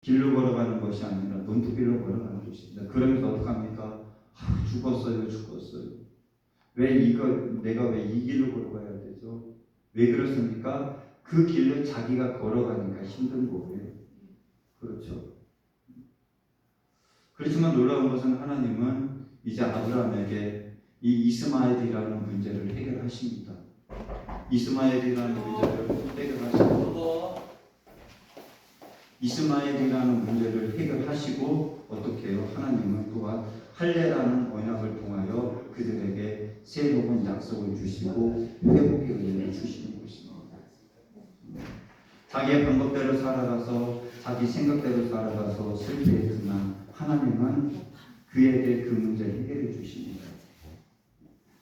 길로 걸어가는 것이 아니라 논두길로 걸어가는 것입니다. 그러면서 어떡합니까? 죽었어요. 내가 왜 이 길로 걸어가야 되죠? 왜 그렇습니까? 그 길로 자기가 걸어가니까 힘든 거예요. 그렇죠. 그렇지만 놀라운 것은 하나님은 이제 아브라함에게 이 이스마엘이라는 문제를 해결하십니다. 이스마엘이라는 문제를 해결하시고 어떻게 해요? 하나님은 또한 할례라는 언약을 통하여 그들에게 새로운 약속을 주시고 회복의 은혜를 주시는 것입니다. 자기의 방법대로 살아가서 자기 생각대로 살아가서 실패했지만 하나님은 그에게 그 문제를 해결해 주십니다.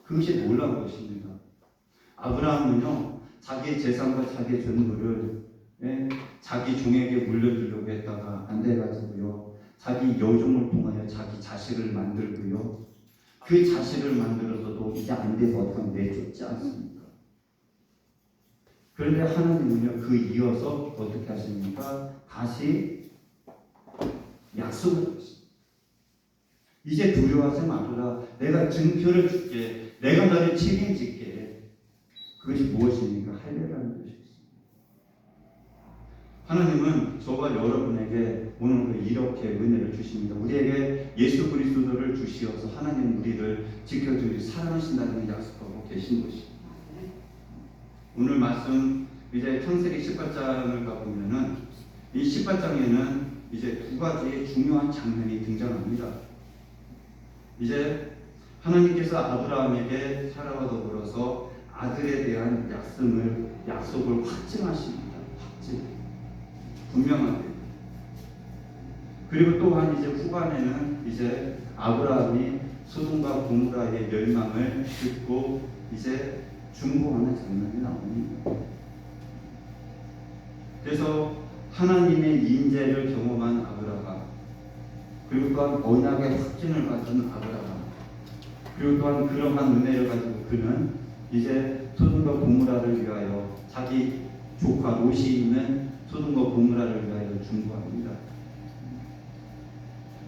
그것이 놀라운 것입니다. 아브라함은요, 자기 재산과 자기 전부를 자기 종에게 물려주려고 했다가 안 돼가지고요, 자기 여종을 통하여 자기 자식을 만들고요, 그 자식을 만들어서도 이제 안 돼서 어떻게 내쫓지 않습니까? 그런데 하나님은요, 그 이어서 어떻게 하십니까? 다시 약속을 하십니다. 이제 두려워하지 말아라. 내가 증표를 줄게. 내가 너를 책임질게. 그것이 무엇입니까? 할례라는 것입니다. 하나님은 저와 여러분에게 오늘 이렇게 은혜를 주십니다. 우리에게 예수 그리스도를 주시어서 하나님 우리를 지켜주시 사랑하신다는 약속하고 계신 것입니다. 오늘 말씀 이제 창세기 18장을 가보면은 이 18장에는 이제 두 가지의 중요한 장면이 등장합니다. 이제 하나님께서 아브라함에게 사라와 더불어서 아들에 대한 약속을 확증하십니다. 분명하게. 그리고 또한 이제 후반에는 이제 아브라함이 소돔과 고모라의 멸망을 듣고 이제 중보하는 장면이 나옵니다. 그래서 하나님의 인재를 경험한 아브라함, 그리고 또한 언약의 확증을 가진 아브라함, 그리고 또한 그러한 은혜를 가지고 그는 이제 소돔과 고모라를 위하여 자기 조카 롯이 있는 소돔과 고모라를 위하여 중보합니다.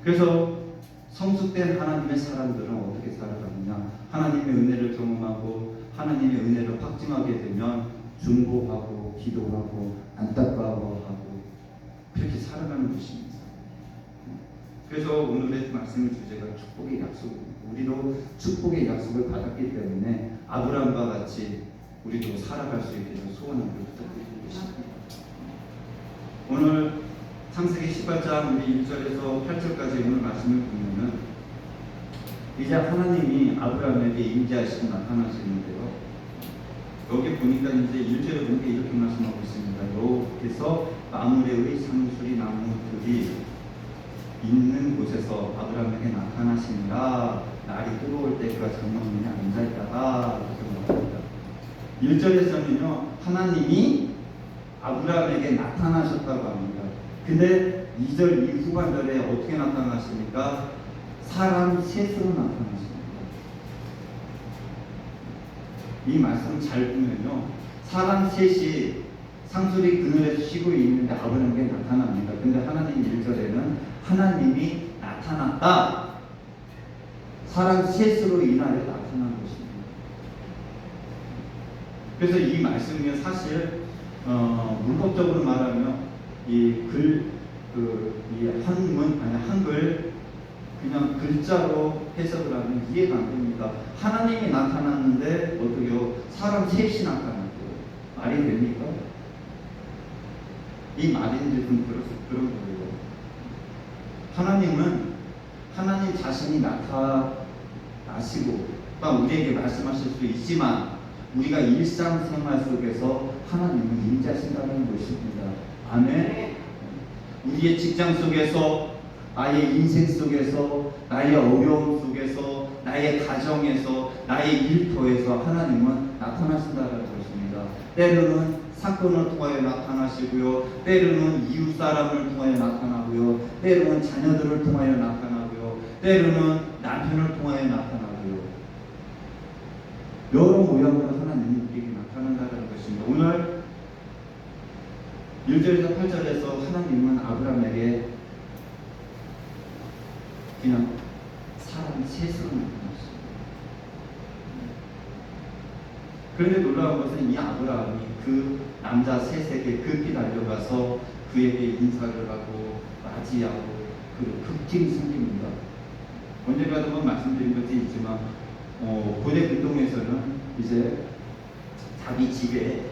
그래서 성숙된 하나님의 사람들은 어떻게 살아가느냐? 하나님의 은혜를 경험하고 하나님의 은혜를 확증하게 되면 중보하고 기도하고 안타까워하고 그렇게 살아가는 것입니다. 그래서 오늘의 말씀의 주제가 축복의 약속입니다. 우리도 축복의 약속을 받았기 때문에 아브라함과 같이 우리도 살아갈 수 있게 소원을 부탁드리고 싶습니다. 오늘 창세기 18장 우리 1절에서 8절까지 오늘 말씀을 보면은 이제 하나님이 아브라함에게 임재하시고 나타나시는데요. 여기 보니까 이제 1절에 보니까 이렇게 말씀하고 있습니다. 여기서 마므레의 상수리 나무들이 있는 곳에서 아브라함에게 나타나시니라. 날이 뜨거울 때 그가 장막문에 앉아있다가 이렇게 말합니다. 1절에서는요 하나님이 아브라함에게 나타나셨다고 합니다. 근데 2절 이 후반절에 어떻게 나타나십니까? 사람 셋으로 나타나십니다. 이 말씀 잘 보면요 사람 셋이 상수리 그늘에서 쉬고 있는데 아브라함에게 나타납니다. 근데 하나님 1절에는 하나님이 나타났다. 사람 셋으로 인하여 나타난 것입니다. 그래서 이 말씀이 사실 문법적으로 말하면 한글 그냥 글자로 해석을 하면 이해가 안 됩니다. 하나님이 나타났는데 어떻게요? 사람 셋이 나타났어요. 말이 됩니까? 이 말인지 좀 그런 거예요. 하나님은 하나님 자신이 나타나시고 또 우리에게 말씀하실 수 있지만 우리가 일상생활 속에서 하나님은 임재하신다는 것입니다. 아멘. 우리의 직장 속에서, 나의 인생 속에서, 나의 어려움 속에서, 나의 가정에서, 나의 일터에서 하나님은 나타나신다는 것입니다. 때로는 사건을 통하여 나타나시고요, 때로는 이웃 사람을 통하여 나타나고요, 때로는 자녀들을 통하여 나타나고요, 때로는 남편을 통하여 나타나고요. 여러 모양으로 하나님은 우리에게 나타난다는 것입니다. 오늘 1절에서 8절에서 하나님은 아브라함에게 그냥 사람 셋으로 나타났어요. 그런데 놀라운 것은 이 아브라함이 그 남자 셋에게 급히 달려가서 그에게 인사를 하고 맞이하고 그 급증이 생깁니다. 언젠가도 한번 말씀드린 것도 있지만 고대 근동에서는 이제 자기 집에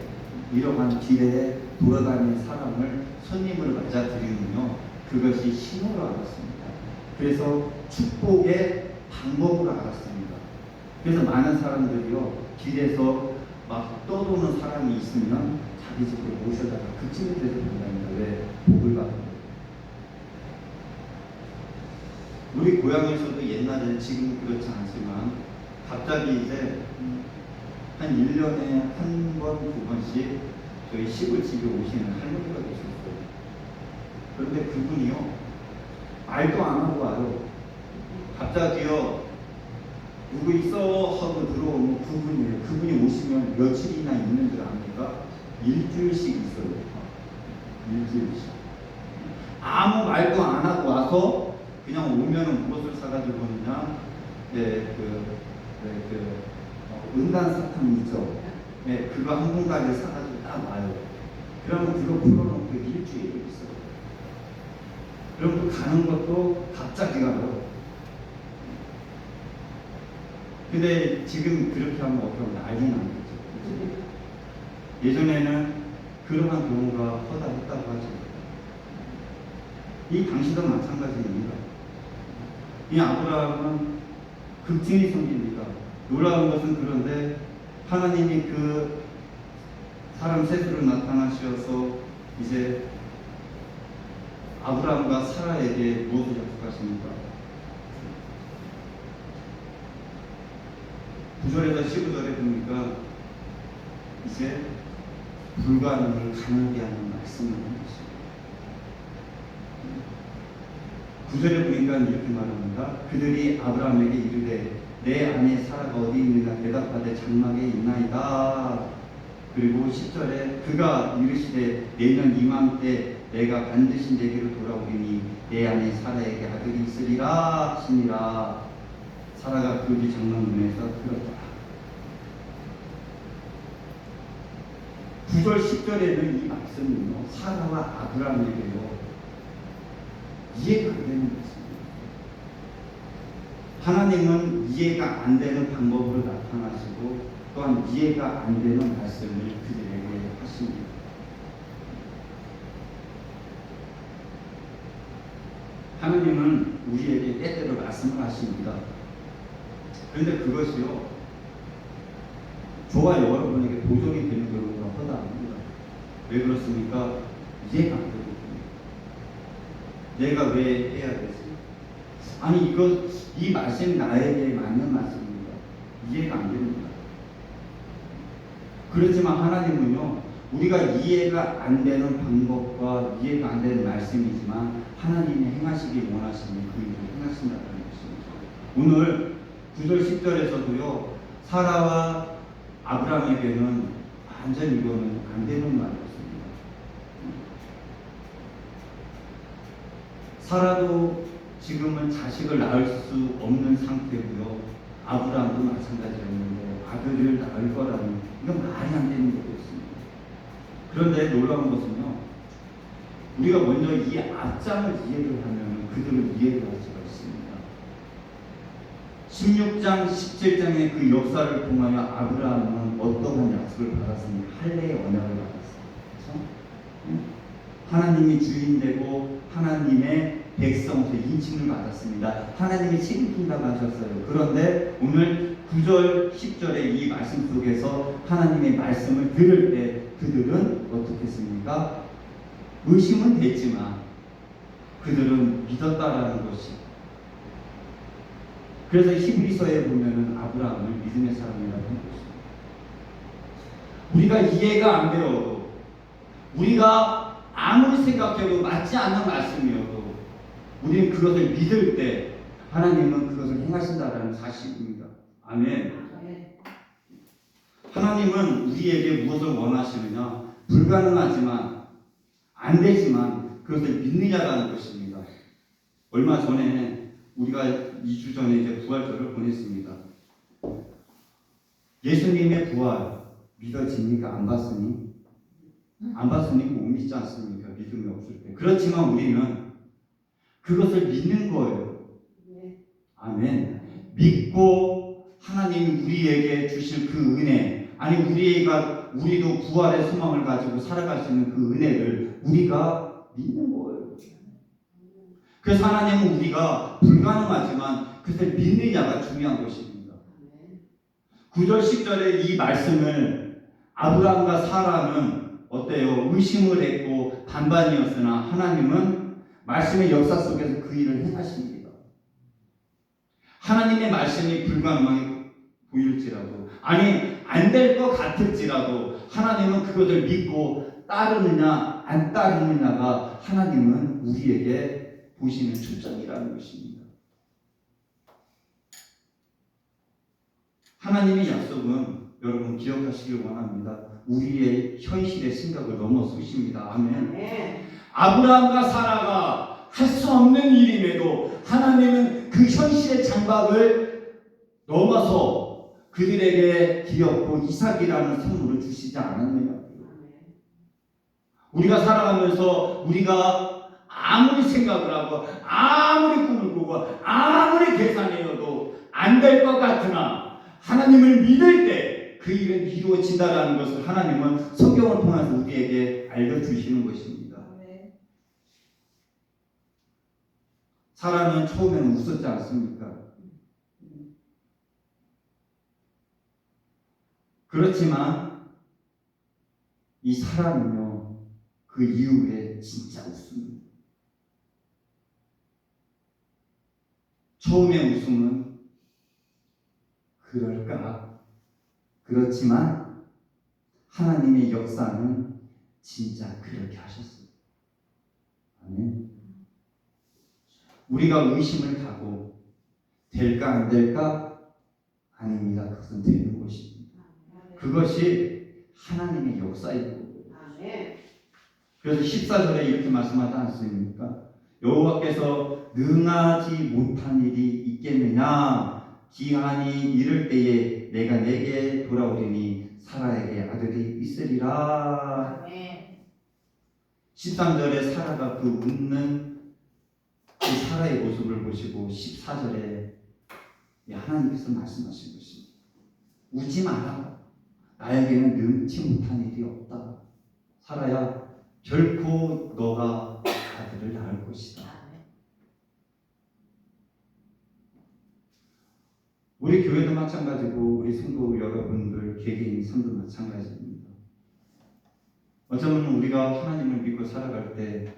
이러한 길에 돌아다니는 사람을 손님으로 맞아들이면요 그것이 신호로 알았습니다. 그래서 축복의 방법으로 알았습니다. 그래서 많은 사람들이요 길에서 막 떠도는 사람이 있으면 자기 집으로 모셔다가 급증이 돼서 본답니다. 왜? 복을 받는. 우리 고향에서도 옛날에는 지금 그렇지 않지만 갑자기 이제 한 1년에 한 번, 두 번씩 저희 시골집에 오시는 할머니가 계셨어요. 그런데 그분이요 말도 안 하고 와요. 갑자기요 누구 있어 하고 들어오면 그분이에요. 그분이 오시면 며칠이나 있는 줄 압니까? 일주일씩 있어요. 일주일씩. 아무 말도 안 하고 와서 그냥 오면은 무엇을 사가지고 오느냐? 은단 사탕 있죠? 네, 그거 한 봉다리를 사가지고 딱 와요. 그러면 그거 풀어놓고 일주일을 있어요. 그럼 또 가는 것도 갑자기 가요. 근데 지금 그렇게 하면 어떤 난리 나겠죠. 예전에는 그러한 경우가 허다했다고 하죠. 이 당시도 마찬가지입니다. 이 아브라함은 급증이 생깁니다. 놀라운 것은 그런데 하나님이 그 사람 셋으로 나타나셔서 이제 아브라함과 사라에게 무엇을 약속하십니까? 9절에서 15절에 보니까 이제 불가능을 가능하게 하는 말씀을 하는 것입니다. 9절에 보니까 이렇게 말합니다. 그들이 아브라함에게 이르되 내 아내 사라가 어디 있느냐 대답하되 장막에 있나이다. 그리고 10절에 그가 이르시되 내년 이맘때 내가 반드시 내게로 돌아오리니 내 아내 사라에게 아들이 있으리라 하시니라. 사라가 그 뒤 장막문에서 들었더라. 9절 10절에는 이 말씀은요 사라와 아브라함에게요 이해가 안 되는 것입니다. 하나님은 이해가 안 되는 방법으로 나타나시고 또한 이해가 안 되는 말씀을 그들에게 하십니다. 하나님은 우리에게 때때로 말씀을 하십니다. 그런데 그것이요 저와 여러분에게 도전이 되는 경우가 허다합니다. 왜 그렇습니까? 이해가 안 되거든요. 내가 왜 해야 되지? 아니 이 말씀이 나에게 맞는 말씀입니다. 이해가 안 됩니다. 그렇지만 하나님은요 우리가 이해가 안 되는 방법과 이해가 안 되는 말씀이지만 하나님이 행하시길 원하시는 그 일을 행하신다는 것입니다. 오늘 9절 10절에서도요 사라와 아브라함에게는 완전히 이거는 안 되는 말이었습니다. 사라도 지금은 자식을 낳을 수 없는 상태고요. 아브라함도 마찬가지였는데 아들을 낳을 거라는 이건 말이 안 되는 거였습니다. 그런데 놀라운 것은요. 우리가 먼저 이 앞장을 이해를 하면 그들을 이해를 할 수가 있습니다. 16장, 17장의 그 역사를 통하여 아브라함은 어떠한 약속을 받았습니까? 할례의 언약을 받았어요. 그렇죠? 하나님이 주인되고 하나님의 백성으로서 인칭을 받았습니다. 하나님이 책임진다고 하셨어요. 그런데 오늘 9절, 10절의 이 말씀 속에서 하나님의 말씀을 들을 때 그들은 어떻게 했습니까? 의심은 됐지만 그들은 믿었다라는 것이. 그래서 히브리서에 보면은 아브라함을 믿음의 사람이라고 하는 것입니다. 우리가 이해가 안 되어도 우리가 아무리 생각해도 맞지 않는 말씀이어도 우리는 그것을 믿을 때 하나님은 그것을 행하신다라는 사실입니다. 아멘. 하나님은 우리에게 무엇을 원하시느냐? 불가능하지만 안 되지만 그것을 믿느냐가 하는 것입니다. 얼마 전에 우리가 2주 전에 이제 부활절을 보냈습니다. 예수님의 부활 믿어집니까? 안 봤으니? 안 봤으니 못 믿지 않습니까? 믿음이 없을 때. 그렇지만 우리는 그것을 믿는 거예요. 아멘. 믿고 하나님이 우리에게 주실 그 은혜, 아니 우리도 부활의 소망을 가지고 살아갈 수 있는 그 은혜를 우리가 믿는 거예요. 그래서 하나님은 우리가 불가능하지만 그것을 믿느냐가 중요한 것입니다. 9절 10절의 이 말씀을 아브라함과 사라는 어때요? 의심을 했고 반반이었으나 하나님은 말씀의 역사 속에서 그 일을 행하십니다. 하나님의 말씀이 불가능하게 보일지라도, 아니 안 될 것 같을지라도 하나님은 그것을 믿고 따르느냐 안 따르느냐가 하나님은 우리에게 보시는 초점이라는 것입니다. 하나님의 약속은 여러분 기억하시길 원합니다. 우리의 현실의 생각을 넘어서십니다. 아멘. 아브라함과 사라가 할 수 없는 일임에도 하나님은 그 현실의 장박을 넘어서 그들에게 기업고 이삭이라는 선물을 주시지 않았느냐. 우리가 살아가면서 우리가 아무리 생각을 하고 아무리 꿈을 꾸고 아무리 계산해도 안 될 것 같으나 하나님을 믿을 때 그 일은 이루어진다라는 것을 하나님은 성경을 통해서 우리에게 알려주시는 것입니다. 사라는 처음에는 웃었지 않습니까? 그렇지만 이 사라는요, 그 이후에 진짜 웃습니다. 처음의 웃음은 그럴까? 그렇지만 하나님의 역사는 진짜 그렇게 하셨어요. 아멘. 우리가 의심을 가고 될까 안 될까? 아닙니다. 그것은 되는 것입니다. 그것이 하나님의 역사이고. 그래서 14절에 이렇게 말씀하지 않습니까? 여호와께서 능하지 못한 일이 있겠느냐? 기한이 이를 때에 내가 내게 돌아오리니 사라에게 아들이 있으리라. 13절에 사라가 그 웃는 그 사라의 모습을 보시고 14절에 하나님께서 말씀하신 것입니다. 웃지 마라. 나에게는 능치 못한 일이 없다. 사라야, 결코 너가 아들을 낳을 것이다. 우리 교회도 마찬가지고 우리 성도 여러분들 개개인 삶도 마찬가지입니다. 어쩌면 우리가 하나님을 믿고 살아갈 때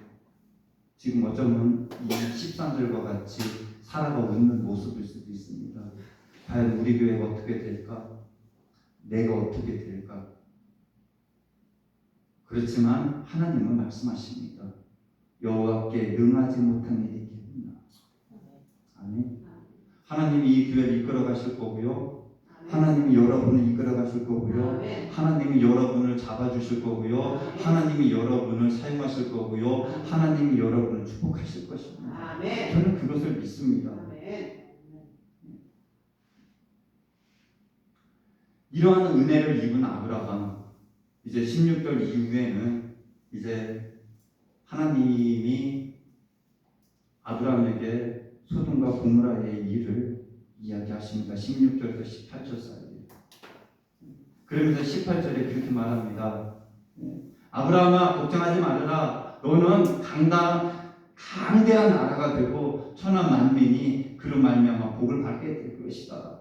지금 어쩌면 이 13절과 같이 살아가 웃는 모습일 수도 있습니다. 과연 우리 교회가 어떻게 될까? 내가 어떻게 될까? 그렇지만 하나님은 말씀하십니다. 여호와께 능하지 못한 일이 있겠느냐. 아멘. 하나님이 이 교회를 이끌어 가실 거고요. 하나님이 여러분을 이끌어 가실 거고요. 하나님이 여러분을 잡아주실 거고요. 하나님이 여러분을 사용하실 거고요. 하나님이 여러분을 축복하실 것입니다. 저는 그것을 믿습니다. 이러한 은혜를 입은 아브라함, 이제 16절 이후에는 이제 하나님이 아브라함에게 소돔과 고모라의 일을 이야기하십니다. 16절에서 18절 사이에. 그러면서 18절에 그렇게 말합니다. 아브라함아, 걱정하지 말아라. 너는 강대한 나라가 되고 천한 만민이 그로 말미암아 복을 받게 될 것이다.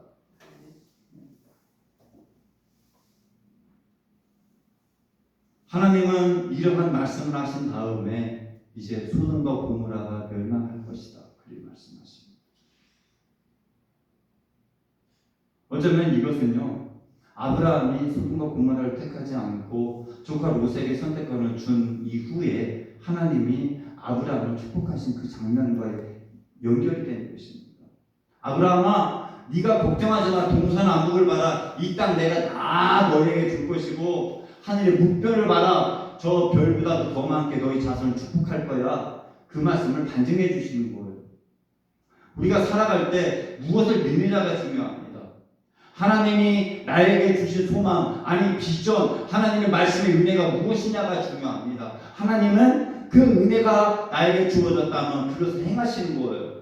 하나님은 이러한 말씀을 하신 다음에 이제 소돔과 고모라가 멸망할 것이다. 그렇게 말씀하십니다. 어쩌면 이것은요, 아브라함이 소돔과 고모라를 택하지 않고 조카 롯에게 선택권을 준 이후에 하나님이 아브라함을 축복하신 그 장면과 연결이 되는 것입니다. 아브라함아, 네가 걱정하지 마. 동서남북을 봐라. 이 땅 내가 다 너에게 줄 것이고 하늘의 무별을 봐라. 저 별보다도 더 많게 너희 자손을 축복할 거야. 그 말씀을 반증해 주시는 거예요. 우리가 살아갈 때 무엇을 믿느냐가 중요합니다. 하나님이 나에게 주신 소망, 아니 비전, 하나님의 말씀의 은혜가 무엇이냐가 중요합니다. 하나님은 그 은혜가 나에게 주어졌다면 그것을 행하시는 거예요.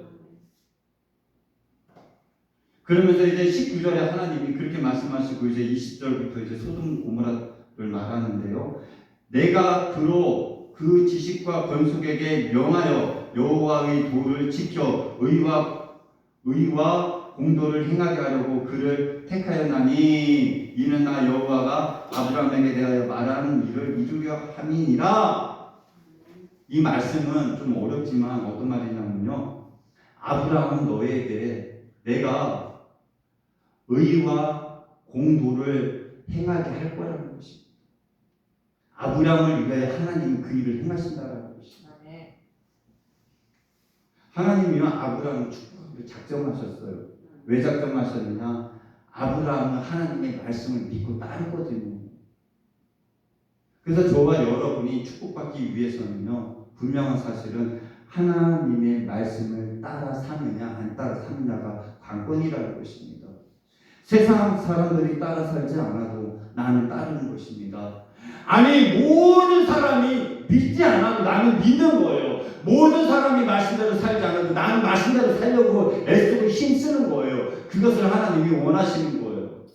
그러면서 이제 19절에 하나님이 그렇게 말씀하시고 이제 20절부터 이제 소돔 고모라를 말하는데요. 내가 그로 그 지식과 권속에게 명하여 여호와의 도를 지켜 의와 공도를 행하게 하려고 그를 택하였나니 이는 나 여호와가 아브라함에게 대하여 말하는 일을 이루려 함이니라. 이 말씀은 좀 어렵지만 어떤 말이냐면요. 아브라함은 너에게 내가 의와 공도를 행하게 할 거라는 것입니다. 아브라함을 위하여 하나님이 그 일을 행하신다라는 것입니다. 하나님이요 아브라함을 축복하기로 작정하셨어요. 왜 작정하셨느냐? 아브라함은 하나님의 말씀을 믿고 따르거든요. 그래서 저와 여러분이 축복받기 위해서는요, 분명한 사실은 하나님의 말씀을 따라 사느냐 안 따라 사느냐가 관건이라는 것입니다. 세상 사람들이 따라 살지 않아도 나는 따르는 것입니다. 아니 모든 사람이 믿지 않아도 나는 믿는 거예요. 모든 사람이 말씀대로 살지 않아도 나는 말씀대로 살려고 애쓰고 힘쓰는 거예요. 그것을 하나님이 원하시는 거예요.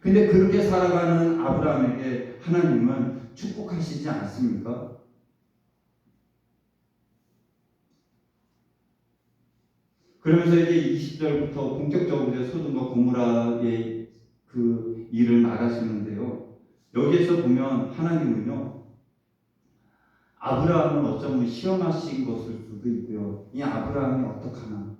근데 그렇게 살아가는 아브라함에게 하나님은 축복하시지 않습니까? 그러면서 이제 20절부터 본격적으로 이제 소돔과 고모라의 그 일을 말하시는데요. 여기에서 보면 하나님은요, 아브라함을 어쩌면 시험하신 것일 수도 있고요. 이 아브라함이 어떡하나.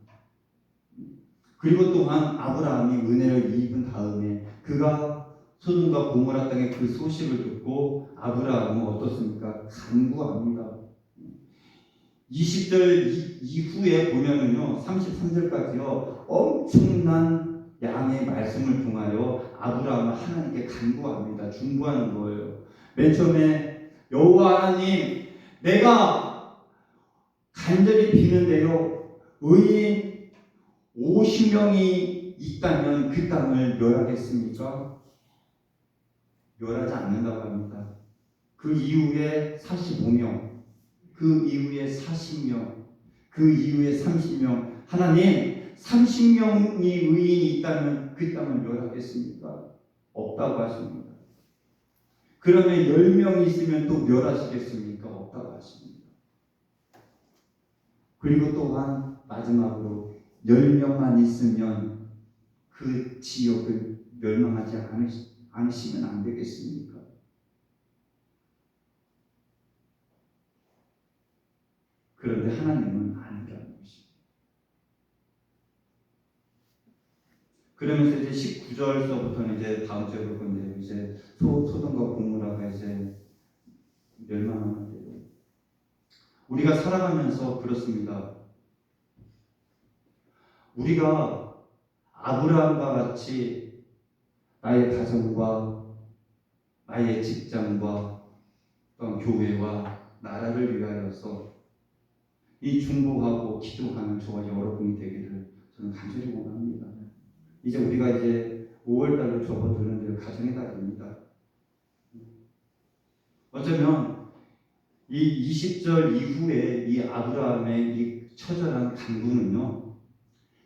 그리고 또한 아브라함이 은혜를 입은 다음에 그가 소돔과 고모라 땅의 그 소식을 듣고 아브라함은 어떻습니까? 간구합니다. 20절 이후에 보면은요, 33절까지요, 엄청난 양의 말씀을 통하여 아브라함은 하나님께 간구합니다. 중보하는 거예요. 맨 처음에 여호와 하나님, 내가 간절히 비는데요, 의인 50명이 있다면 그 땅을 멸하겠습니까? 멸하지 않는다고 합니다. 그 이후에 45명, 그 이후에 40명, 그 이후에 30명. 하나님, 30명이 의인이 있다면 그 땅을 멸하겠습니까? 없다고 하십니다. 그러면 10명이 있으면 또 멸하시겠습니까? 없다고 하십니다. 그리고 또한 마지막으로 10명만 있으면 그 지역을 멸망하지 않으시면 안 되겠습니까? 그런데 하나님은 아니라는 것입니다. 그러면서 이제 19절서부터는 이제 다음 주에 볼 건데 이제 소돔과 고모라가 이제 멸망하는데요. 우리가 살아가면서 그렇습니다. 우리가 아브라함과 같이 나의 가정과 나의 직장과 또한 교회와 나라를 위하여서 이 중보하고 기도하는 저와 여러분이 되기를 저는 간절히 원합니다. 이제 우리가 이제 5월달로 접어드는데 가정의 달입니다. 어쩌면 이 20절 이후에 이 아브라함의 이 처절한 간구는요,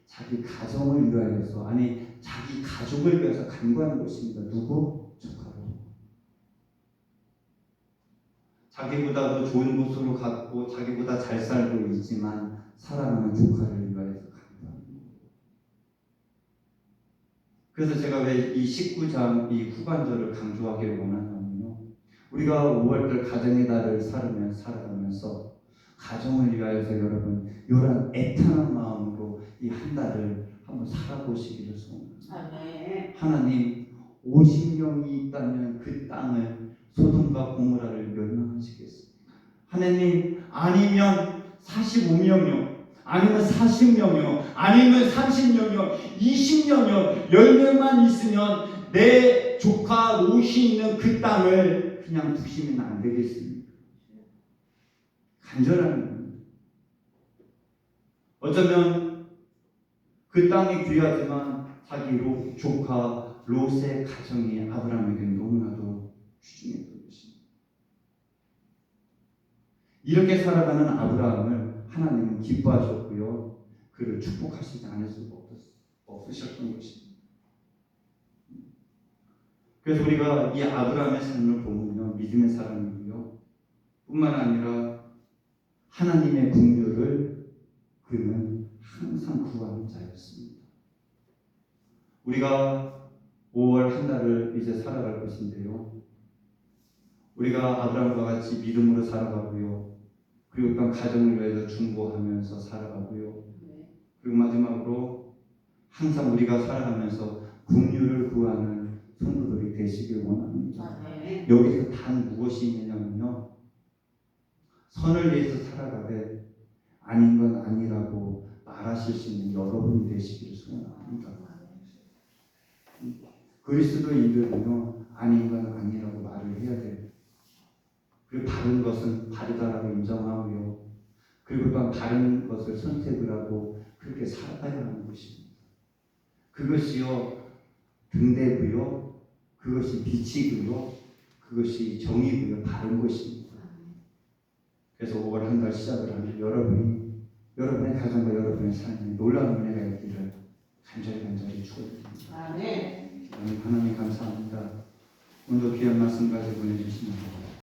자기 가정을 위하여서, 아니 자기 가족을 위해서 간구하는 것입니다. 누구? 조카로. 자기보다 더 좋은 곳으로 갔고 자기보다 잘 살고 있지만 사랑하는 조카를 위하여서 간구합니다. 그래서 제가 왜 이 19장 이 후반절을 강조하기를 원하냐면요, 우리가 5월달 가정의 달을 살아가면서 가정을 위하여서 여러분 이런 애타는 마음으로 이 한 달을 한번 살아보시기를 소원합니다. 하나님, 50명이 있다면 그 땅을 소돔과 고모라를 멸망하시겠습니까? 하나님, 아니면 45명이요, 아니면 40명이요, 아니면 30명이요, 20명이요, 10명만 있으면 내 조카 롯이 있는 그 땅을 그냥 두시면 안 되겠습니까? 간절한 겁니다. 어쩌면 그 땅이 귀하지만 자기 조카 롯의 가정이 아브라함에게 너무나도 귀중했던 것입니다. 이렇게 살아가는 아브라함을 하나님은 기뻐하셨고요. 그를 축복하시지 않을 수가 없으셨던 것입니다. 그래서 우리가 이 아브라함의 삶을 보면요, 믿음의 사람이고요, 뿐만 아니라 하나님의 긍휼을 그는 항상 구하는 자였습니다. 우리가 5월 한 달을 이제 살아갈 것인데요, 우리가 아브라함과 같이 믿음으로 살아가고요, 그리고 또 가정을 위해서 중보하면서 살아가고요, 그리고 마지막으로 항상 우리가 살아가면서 긍휼을 구하는 성도들이 되시길 원합니다. 여기서 단 무엇이 있느냐면요, 선을 위해서 살아가되 아닌 건 아니라고 말하실 수 있는 여러분이 되시기를 소원합니다. 그리스도인들은요, 아닌 건 아니라고 말을 해야 돼요. 그리고 바른 것은 바르다라고 인정하고요, 그리고 또 바른 것을 선택을 하고 그렇게 살아가야 하는 것입니다. 그것이요 등대고요, 그것이 빛이고요, 그것이 정의고요, 바른 것입니다. 그래서 5월 한 달 시작을 하면 여러분의 가정과 여러분의 삶에 놀라운 은혜가 있기를 간절히 축원드립니다. 아멘. 하나님 감사합니다. 오늘도 귀한 말씀 가지고 보내주시면